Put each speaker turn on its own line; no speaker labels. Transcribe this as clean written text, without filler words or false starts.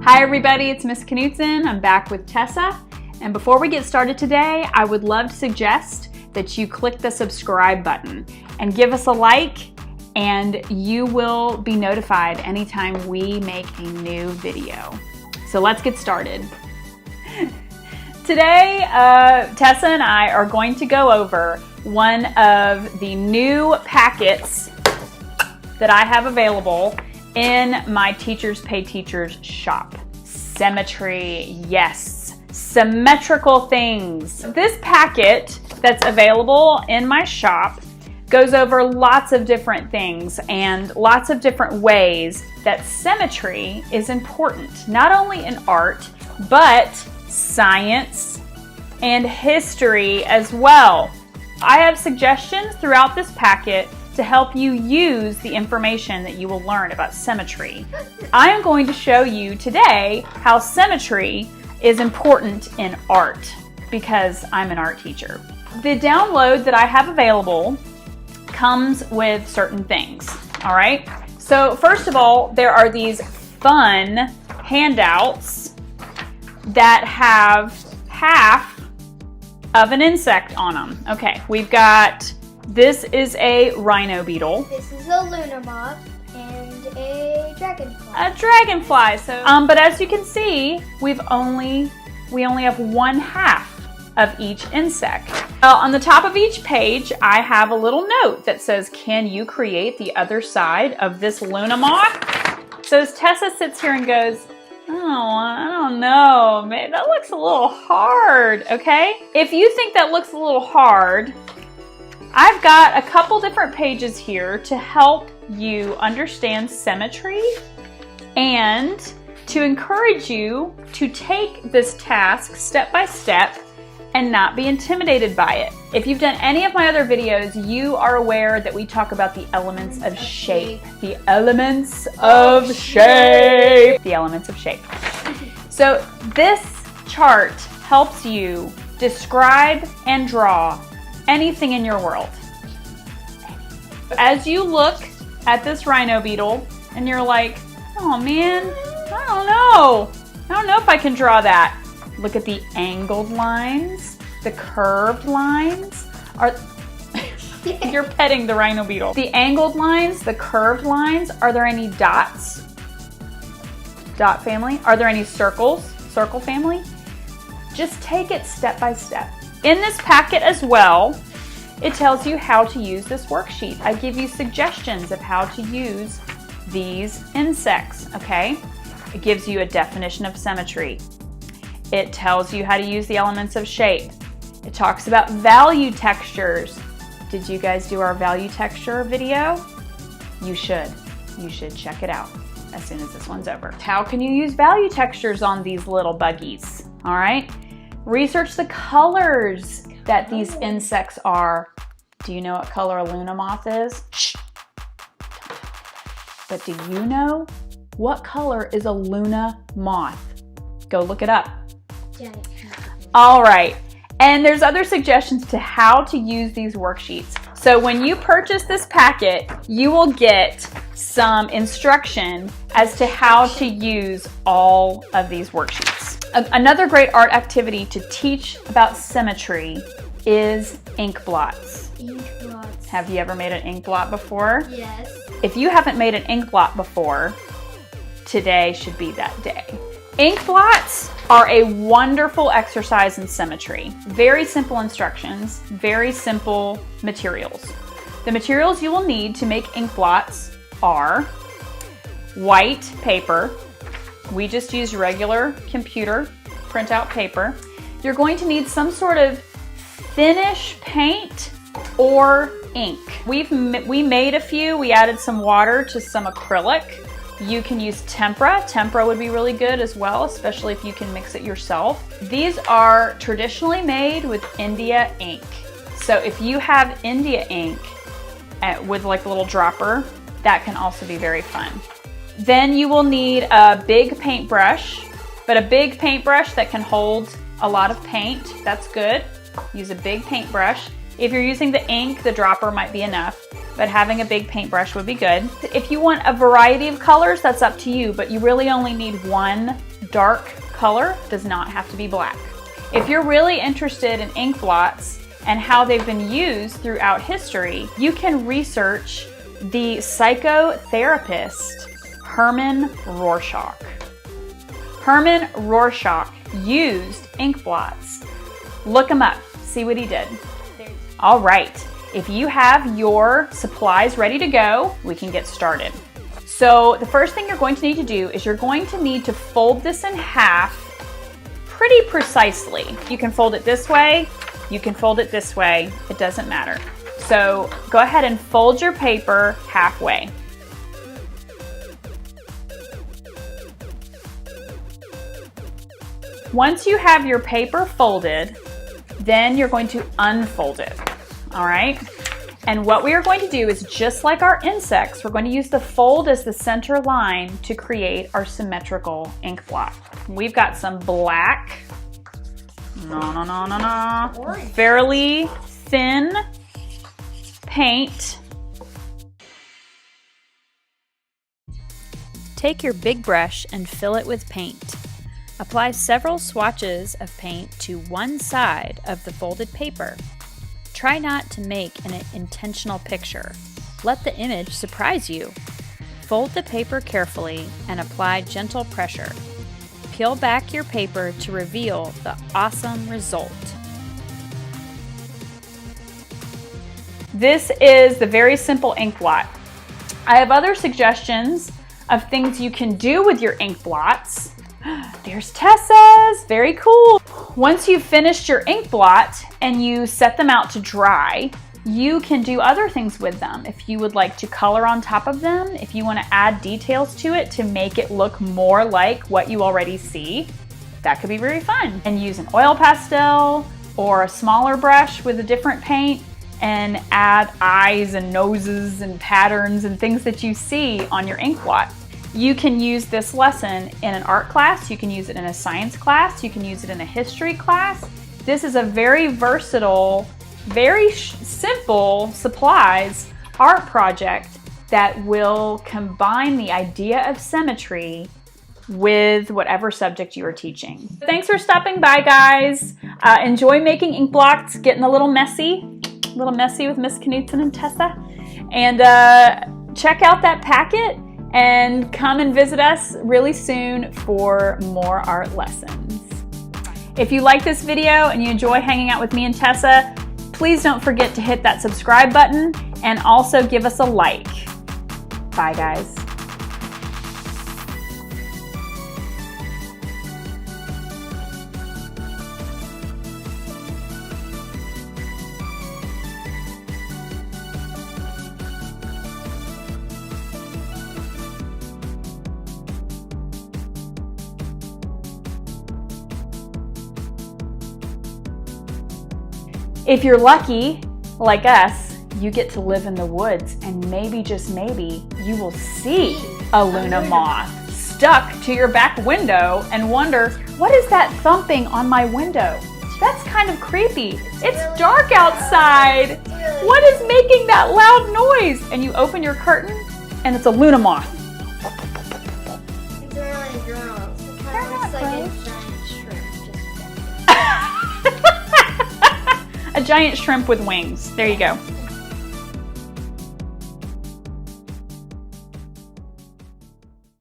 Hi everybody, it's Miss Knutson. I'm back with Tessa. And before we get started today, I would love to suggest that you click the subscribe button and give us a like, and you will be notified anytime we make a new video. So let's get started. Today, Tessa and I are going to go over one of the new packets that I have available in my Teachers Pay Teachers shop. Symmetry, yes, symmetrical things. This packet that's available in my shop goes over lots of different things and lots of different ways that symmetry is important, not only in art, but science and history as well. I have suggestions throughout this packet to help you use the information that you will learn about symmetry. I am going to show you today how symmetry is important in art because I'm an art teacher. The download that I have available comes with certain things, all right? So first of all, there are these fun handouts that have half of an insect on them. Okay, we've got, this is a rhino beetle.
This is a lunar moth and a dragonfly.
A dragonfly. So, but as you can see, we only have one half of each insect. On the top of each page, I have a little note that says, "Can you create the other side of this Luna moth?" So as Tessa sits here and goes, "Oh, I don't know, man, that looks a little hard." Okay, if you think that looks a little hard, I've got a couple different pages here to help you understand symmetry and to encourage you to take this task step by step and not be intimidated by it. If you've done any of my other videos, you are aware that we talk about the elements of shape. The elements of shape. The elements of shape. So this chart helps you describe and draw anything in your world. As you look at this rhino beetle and you're like, "Oh man, I don't know if I can draw that." Look at the angled lines, the curved lines. You're petting the rhino beetle. The angled lines, the curved lines, are there any dots? Dot family? Are there any circles? Circle family? Just take it step by step. In this packet as well, it tells you how to use this worksheet. I give you suggestions of how to use these insects, okay? It gives you a definition of symmetry. It tells you how to use the elements of shape. It talks about value textures. Did you guys do our value texture video? You should. You should check it out as soon as this one's over. How can you use value textures on these little buggies? All right. Research the colors that these insects are. Do you know what color a Luna moth is? Shh. But do you know what color is a Luna moth? Go look it up. All right. And there's other suggestions to how to use these worksheets. So when you purchase this packet, you will get some instruction as to how to use all of these worksheets. Another great art activity to teach about symmetry is ink blots.
Ink blots.
Have you ever made an ink blot before?
Yes.
If you haven't made an ink blot before, today should be that day. Ink blots are a wonderful exercise in symmetry. Very simple instructions, very simple materials. The materials you will need to make ink blots are white paper. We just use regular computer printout paper. You're going to need some sort of finish paint or ink. We made a few. We added some water to some acrylic. You can use tempera. Tempera would be really good as well, especially if you can mix it yourself. These are traditionally made with India ink. So if you have India ink with like a little dropper, that can also be very fun. Then you will need a big paintbrush, but a big paintbrush that can hold a lot of paint. That's good. Use a big paintbrush. If you're using the ink, the dropper might be enough, but having a big paintbrush would be good. If you want a variety of colors, that's up to you, but you really only need one dark color does not have to be black. If you're really interested in ink blots and how they've been used throughout history, you can research the psychotherapist Hermann Rorschach. Hermann Rorschach used ink blots. Look him up, see what he did. All right, if you have your supplies ready to go, we can get started. So the first thing you're going to need to do is you're going to need to fold this in half pretty precisely. You can fold it this way, you can fold it this way, it doesn't matter. So go ahead and fold your paper halfway. Once you have your paper folded, then you're going to unfold it, all right? And what we are going to do is, just like our insects, we're going to use the fold as the center line to create our symmetrical ink blot. We've got some black, fairly thin paint.
Take your big brush and fill it with paint. Apply several swatches of paint to one side of the folded paper. Try not to make an intentional picture. Let the image surprise you. Fold the paper carefully and apply gentle pressure. Peel back your paper to reveal the awesome result.
This is the very simple ink blot. I have other suggestions of things you can do with your ink blots. There's Tessa's, very cool. Once you've finished your ink blot and you set them out to dry, you can do other things with them. If you would like to color on top of them, if you want to add details to it to make it look more like what you already see, that could be very fun. And use an oil pastel or a smaller brush with a different paint and add eyes and noses and patterns and things that you see on your ink blot. You can use this lesson in an art class, you can use it in a science class, you can use it in a history class. This is a very versatile, very simple supplies art project that will combine the idea of symmetry with whatever subject you are teaching. Thanks for stopping by, guys. Enjoy making ink blots, getting a little messy with Miss Knutson and Tessa. And check out that packet and come and visit us really soon for more art lessons. If you like this video and you enjoy hanging out with me and Tessa, please don't forget to hit that subscribe button and also give us a like. Bye, guys. If you're lucky, like us, you get to live in the woods and maybe, just maybe, you will see a Luna moth stuck to your back window and wonder, what is that thumping on my window? That's kind of creepy. It's dark outside. What is making that loud noise? And you open your curtain and it's a Luna moth.
It's really gross. It kind of looks like a giant shrimp.
A giant shrimp with wings. There you go.